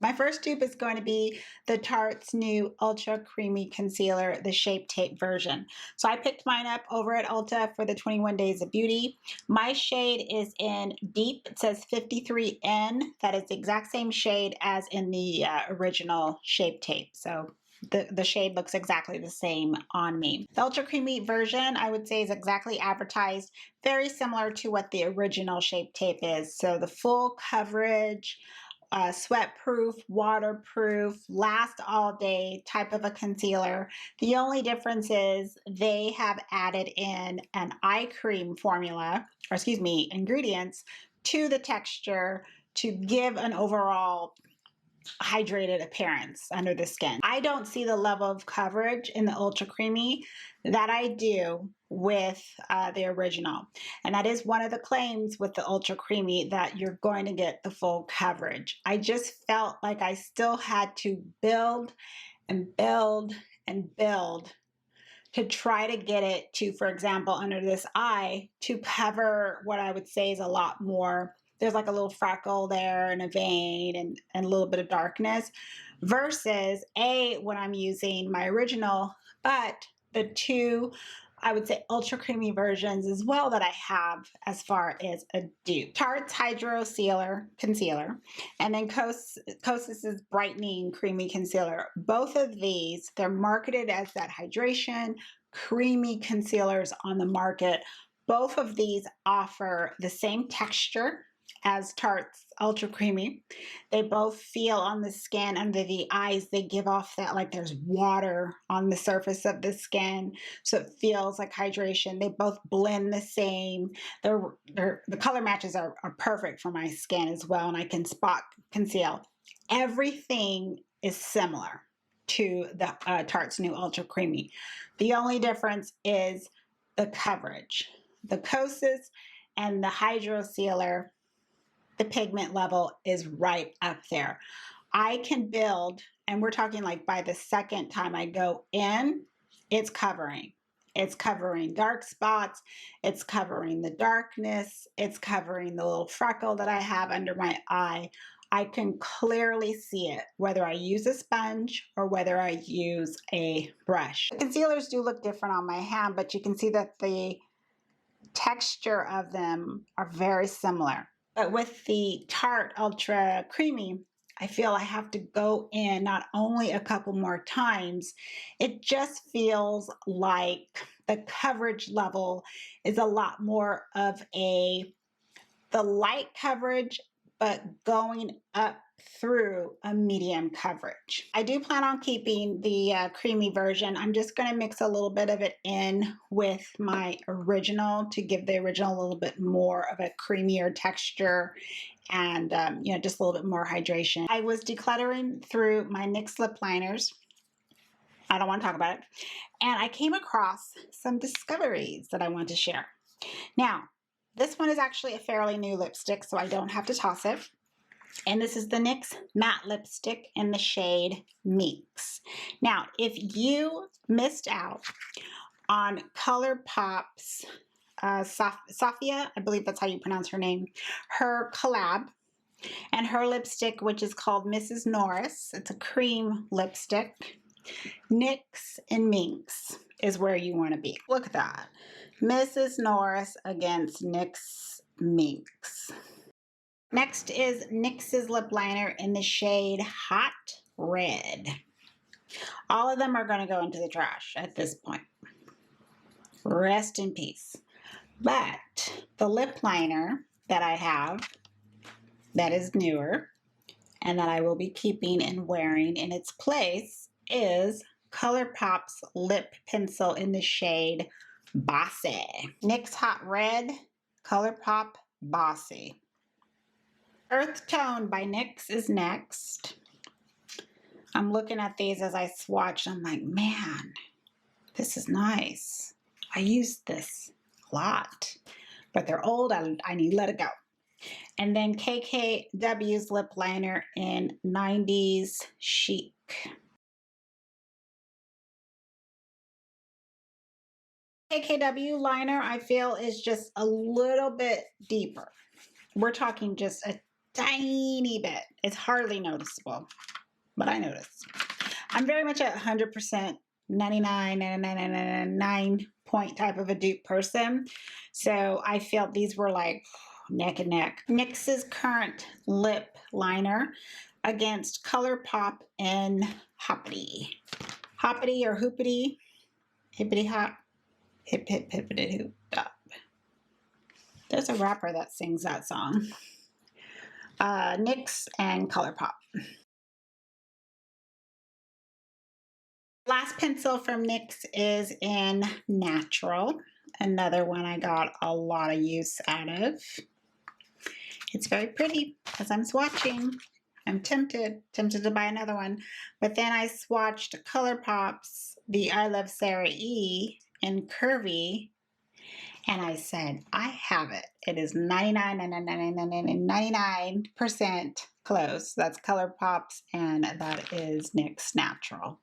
My first dupe is going to be the Tarte's new Ultra Creamy Concealer, the Shape Tape version. So I picked mine up over at Ulta for the 21 Days of Beauty. My shade is in Deep. It says 53N. That is the exact same shade as in the original Shape Tape. So the shade looks exactly the same on me. The Ultra Creamy version, I would say, is exactly advertised, very similar to what the original Shape Tape is. So the full coverage, sweat proof, waterproof, last all day type of a concealer. The only difference is they have added in an eye cream formula, or excuse me, ingredients to the texture to give an overall hydrated appearance under the skin. I don't see the level of coverage in the Ultra Creamy that I do with the original. And that is one of the claims with the Ultra Creamy, that you're going to get the full coverage. I just felt like I still had to build and build and build to try to get it to, for example, under this eye, to cover what I would say is a lot more. There's like a little freckle there and a vein and a little bit of darkness, versus when I'm using my original, but the two, I would say, Ultra Creamy versions as well that I have as far as a dupe. Tarte's Hydrocealer Concealer, and then Kosas' Brightening Creamy Concealer. Both of these, they're marketed as that hydration, creamy concealers on the market. Both of these offer the same texture as Tarte's Ultra Creamy. They both feel on the skin, under the eyes, they give off that like there's water on the surface of the skin, so it feels like hydration. They both blend the same. The color matches are perfect for my skin as well, and I can spot conceal. Everything is similar to the Tarte's new Ultra Creamy. The only difference is the coverage. The Kosas and the Hydrocealer, the pigment level is right up there. I can build, and we're talking like by the second time I go in, it's covering. It's covering dark spots. It's covering the darkness. It's covering the little freckle that I have under my eye. I can clearly see it, whether I use a sponge or whether I use a brush. The concealers do look different on my hand, but you can see that the texture of them are very similar. But with the Tarte Ultra Creamy, I feel I have to go in not only a couple more times, it just feels like the coverage level is a lot more of the light coverage, but going up through a medium coverage. I do plan on keeping the creamy version. I'm just going to mix a little bit of it in with my original to give the original a little bit more of a creamier texture and just a little bit more hydration. I was decluttering through my NYX lip liners. I don't want to talk about it. And I came across some discoveries that I want to share. Now, this one is actually a fairly new lipstick, so I don't have to toss it. And this is the NYX Matte Lipstick in the shade Minx. Now, if you missed out on Colourpop's Safyia, I believe that's how you pronounce her name, her collab, and her lipstick, which is called Mrs. Norris, it's a cream lipstick, NYX and Minx is where you want to be. Look at that. Mrs. Norris against NYX Minx. Next is NYX's lip liner in the shade Hot Red. All of them are going to go into the trash at this point. Rest in peace. But the lip liner that I have that is newer and that I will be keeping and wearing in its place is Colourpop's lip pencil in the shade Bossy. NYX Hot Red, Colourpop Bossy. Earth Tone by NYX is next. I'm looking at these as I swatch. I'm like, man, this is nice. I use this a lot, but they're old. I need to let it go. And then KKW's lip liner in 90s Chic. KKW liner, I feel, is just a little bit deeper. We're talking just a tiny bit. It's hardly noticeable, but I notice. I'm very much a 100%, 99 point type of a dupe person. So I felt these were like neck and neck. NYX's Currant Lip Liner against Colourpop and Hoopty. Hoppity or Hoopity, hippity hop, hip hip hippity hoop up. There's a rapper that sings that song. NYX and Colourpop. Last pencil from NYX is in Natural. Another one I got a lot of use out of. It's very pretty as I'm swatching. I'm tempted to buy another one. But then I swatched Colourpop's The I Love Sarah E in Curvii. And I said, I have it. It is 99% close. That's Colourpop's, and that is NYX Natural.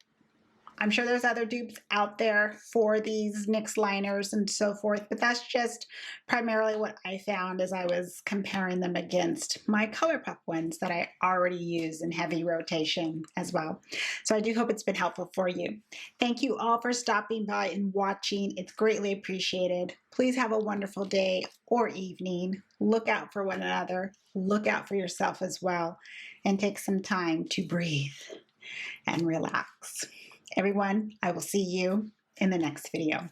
I'm sure there's other dupes out there for these NYX liners and so forth, but that's just primarily what I found as I was comparing them against my Colourpop ones that I already use in heavy rotation as well. So I do hope it's been helpful for you. Thank you all for stopping by and watching. It's greatly appreciated. Please have a wonderful day or evening. Look out for one another. Look out for yourself as well, and take some time to breathe and relax. Everyone, I will see you in the next video.